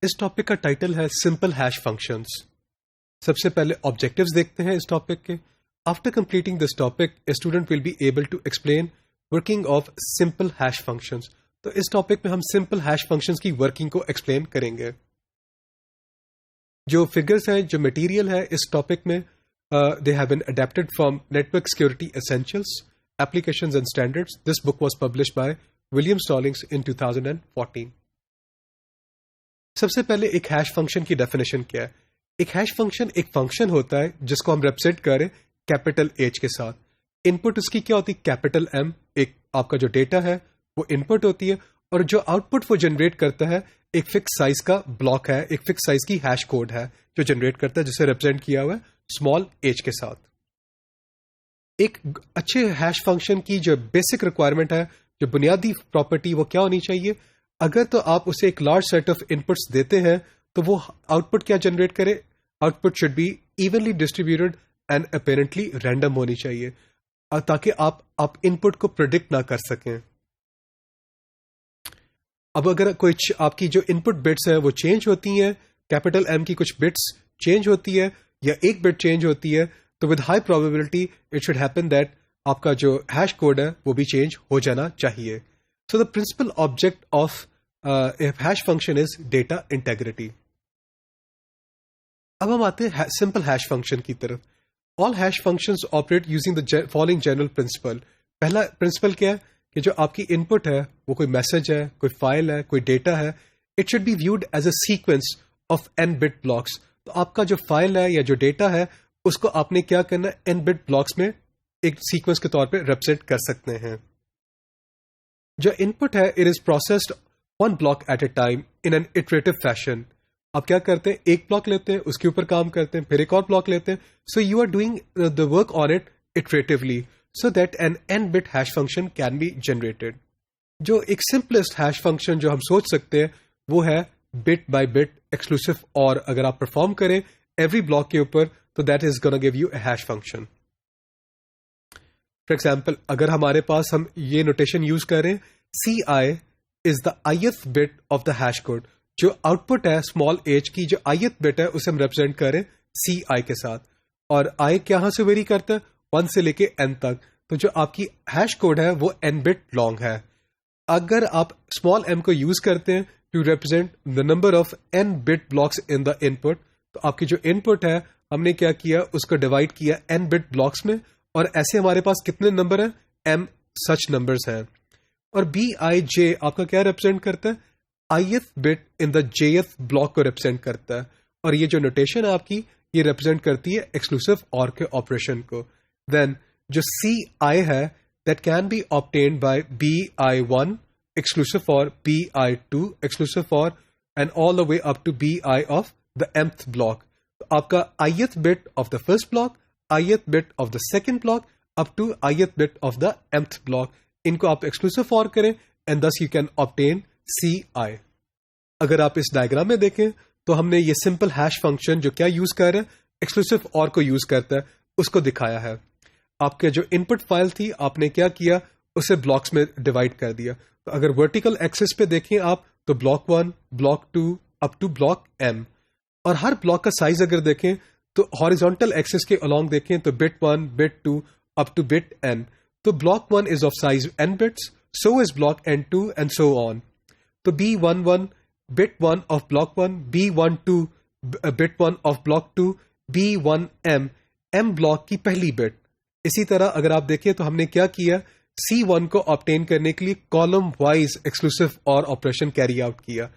इस टॉपिक का टाइटल है सिंपल हैश फंक्शंस। सबसे पहले ऑब्जेक्टिव्स देखते हैं इस टॉपिक के। After completing this topic a student will be able to explain working of simple hash functions. तो इस टॉपिक में हम सिंपल हैश फंक्शंस की वर्किंग को एक्सप्लेन करेंगे। जो फिगर्स हैं, जो मटेरियल है इस टॉपिक में, they have been adapted from network security essentials applications and standards. This book was published by William Stallings in 2014। सबसे पहले एक हैश फंक्शन की डेफिनेशन क्या है। एक हैश फंक्शन एक फंक्शन होता है जिसको हम रिप्रेजेंट करें कैपिटल एच के साथ। इनपुट उसकी क्या होती है, कैपिटल एम। एक आपका जो डेटा है वो इनपुट होती है, और जो आउटपुट वो जनरेट करता है एक फिक्स साइज का ब्लॉक है, एक फिक्स साइज की हैश कोड है जो जनरेट करता है, जिसे रिप्रेजेंट किया हुआ है स्मॉल एच के साथ। एक अच्छे हैश फंक्शन की जो बेसिक रिक्वायरमेंट है, जो बुनियादी प्रॉपर्टी, वो क्या होनी चाहिए। अगर तो आप उसे एक लार्ज सेट ऑफ इनपुट्स देते हैं तो वो आउटपुट क्या जनरेट करे, output should be evenly distributed and apparently random होनी चाहिए, ताकि आप इनपुट को प्रिडिक्ट ना कर सकें। अब अगर कोई आपकी जो इनपुट बिट्स है वो चेंज होती हैं, कैपिटल एम की कुछ बिट्स चेंज होती है या एक बिट चेंज होती है, तो with high probability it should happen that आपका जो हैश कोड है वो भी चेंज हो जाना चाहिए। So the principal object of hash function is data integrity. अब हम आते हैं सिंपल हैश फंक्शन की तरफ। All hash functions operate using the following general principle. पहला प्रिंसिपल क्या है कि जो आपकी इनपुट है वो कोई मैसेज है, कोई फाइल है, कोई डेटा है, it should be viewed as a sequence of n bit blocks. तो आपका जो फाइल है या जो डेटा है उसको आपने क्या करना है, n बिट ब्लॉक्स में एक सीक्वेंस के तौर पे रिप्रेजेंट कर सकते हैं। जो इनपुट है it is processed one block at a time in an iterative fashion. आप क्या करते हैं, एक ब्लॉक लेते हैं, उसके ऊपर काम करते हैं, फिर एक और ब्लॉक लेते हैं। So you are doing the work on it iteratively so that an n-bit hash function can be generated. जो एक simplest hash function जो हम सोच सकते हैं वो है bit by bit exclusive OR। अगर आप perform करें every block के ऊपर तो that is gonna give you a hash function. For example, अगर हमारे पास हम ये notation use करें, ci is the ith bit of the hash code। जो output है small h की जो ith bit है उसे हम represent करें ci के साथ, और i कहाँ से वेरी करता है, 1 से लेके n तक। तो जो आपकी हैश कोड है वो n बिट लॉन्ग है। अगर आप स्मॉल m को यूज करते हैं to represent the number of n bit blocks in the input, तो आपकी जो इनपुट है हमने क्या किया, उसको डिवाइड किया n बिट ब्लॉक्स में, और ऐसे हमारे पास कितने नंबर हैं, m सच नंबर्स हैं। और bij आपका क्या रिप्रेजेंट करता है, ith bit in the jth block को रिप्रेजेंट करता है। और ये जो नोटेशन है आपकी ये रिप्रेजेंट करती है एक्सक्लूसिव OR के ऑपरेशन को। देन जो ci है that can be obtained by bi1 exclusive for bi2 exclusive for and all the way up to bi of the mth block। तो आपका ith bit of the first block, ith bit of the second block up to ith bit of the mth block, इनको आप exclusive for करें and thus you can obtain ci। अगर आप इस diagram में देखें तो हमने ये सिंपल हैश फंक्शन जो क्या यूज कर रहे हैं, एक्सक्लूसिव OR को यूज करता है, उसको दिखाया है। आपके जो इनपुट फाइल थी आपने क्या किया, उसे ब्लॉक्स में डिवाइड कर दिया। तो अगर वर्टिकल एक्सिस पे देखें आप तो block 1, block 2 up to block m, और हर ब्लॉक का साइज अगर देखें तो हॉरिजॉन्टल एक्सिस के अलोंग देखें तो bit 1, bit 2 up two bit n। तो block 1 is of size n bits, so is block n2 and so on. तो b11 bit 1 of block 1, b12 bit 1 of block 2, b1m m block की पहली bit. इसी तरह अगर आप देखें तो हमने क्या किया, C1 को ऑब्टेन करने के लिए column wise exclusive OR operation carry out किया।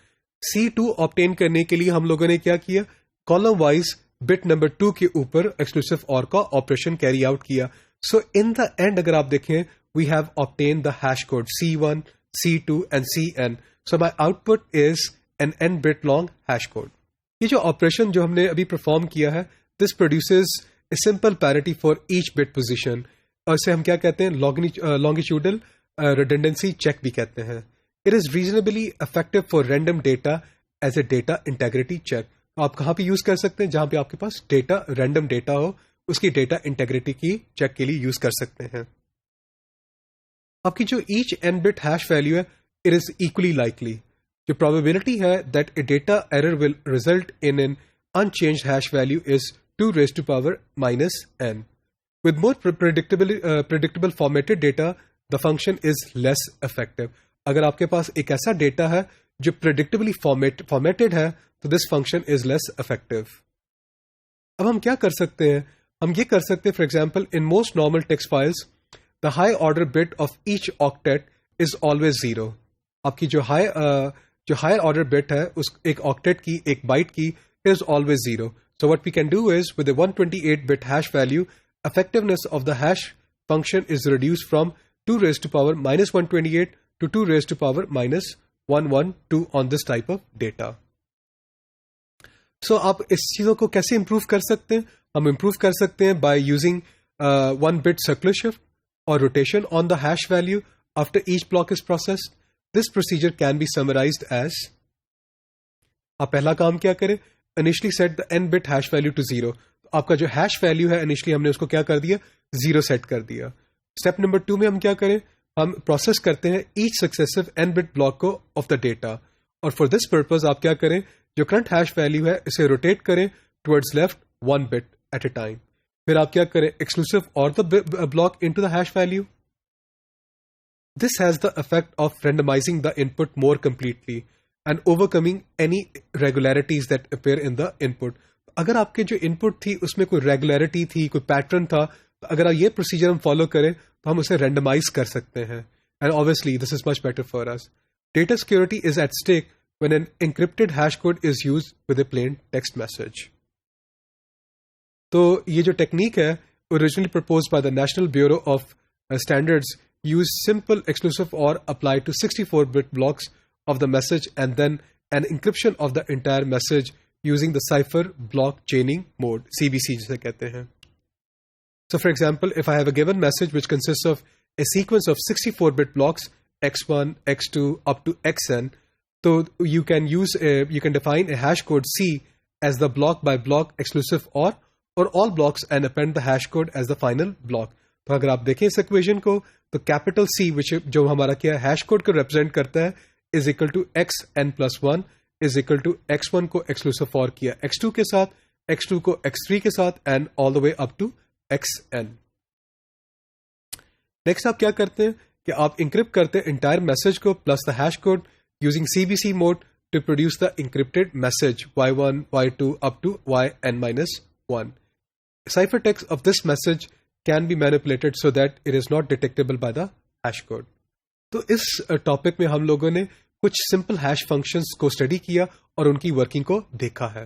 C2 ऑब्टेन करने के लिए हम लोगों ने क्या किया, कॉलम वाइज बिट नंबर 2 के ऊपर एक्सक्लूसिव OR का ऑपरेशन कैरी आउट किया। सो इन द एंड अगर आप देखें we have obtain the hash code C1, C2 and Cn। So my output is an n bit long hash code. ये जो operation जो हमने अभी परफॉर्म किया है, this produces a simple parity for each bit position, और इसे हम क्या कहते हैं, longitudinal redundancy check भी कहते हैं। It is reasonably effective for random data as a data integrity check। आप कहाँ पे यूज कर सकते हैं, जहां पे आपके पास डेटा रैंडम डेटा हो, उसकी डेटा इंटेग्रिटी की चेक के लिए यूज कर सकते हैं। आपकी जो each n bit hash value है इट इज इक्वली लाइकली। जो प्रोबेबिलिटी है that A data error will result in an unchanged hash value is 2 raised to power minus n. With more predictable formatted data, the function is less effective. अगर आपके पास एक ऐसा data है जो predictably formatted है, तो this function is less effective. अब हम क्या कर सकते हैं? हम ये कर सकते हैं, for example, in most normal text files, the high order bit of each octet is always 0. आपकी जो higher order bit है, उस एक octet की, एक byte की, is always 0. So what we can do is, with a 128-bit hash value, effectiveness of the hash function is reduced from 2 raised to power minus 128 to 2 raised to power minus 112 on this type of data. So आप इस चीज़ों को कैसे improve कर सकते हैं? हम improve कर सकते हैं by using 1-bit circular shift or rotation on the hash value after each block is processed. This procedure can be summarized as, आप पहला काम क्या करें? Initially set the n-bit hash value to 0. आपका जो hash value है initially हमने उसको क्या कर दिया? 0 set कर दिया. Step number 2 में हम क्या करें? हम process करते हैं each successive n-bit block को of the data. और for this purpose आप क्या करें? जो current hash value है इसे rotate करें towards left 1 bit at a time. फिर आप क्या करें? Exclusive or the block into the hash value. This has the effect of randomizing the input more completely and overcoming any irregularities that appear in the input. अगर आपके जो input थी उसमें कोई regularity थी, कोई pattern था, तो अगर ये procedure हम follow करें तो हम उसे randomize कर सकते हैं. And obviously this is much better for us. Data security is at stake when an encrypted hash code is used with a plain text message. तो ये जो technique है, originally proposed by the National Bureau of Standards, use simple exclusive OR applied to 64-bit blocks of the message and then an encryption of the entire message using the cipher block chaining mode, CBC जिसे कहते हैं. So for example, if I have a given message which consists of a sequence of 64-bit blocks x1, x2 up to xn, so you can define a hash code C as the block by block exclusive OR all blocks and append the hash code as the final block. तो अगर आप देखें इस equation को, तो capital C जो हमारा क्या hash code को represent करता है is equal to xn plus 1 is equal to x1 को exclusive OR किया x2 के साथ, x2 को x3 के साथ and all the way up to xn. Next आप क्या करते हैं कि आप encrypt करते हैं entire message को plus the hash code using CBC mode to produce the encrypted message y1, y2 up to yn minus 1. Ciphertext of this message can be manipulated so that it is not detectable by the hash code. तो इस topic में हम लोगों ने कुछ simple hash functions को study किया और उनकी वर्किंग को देखा है.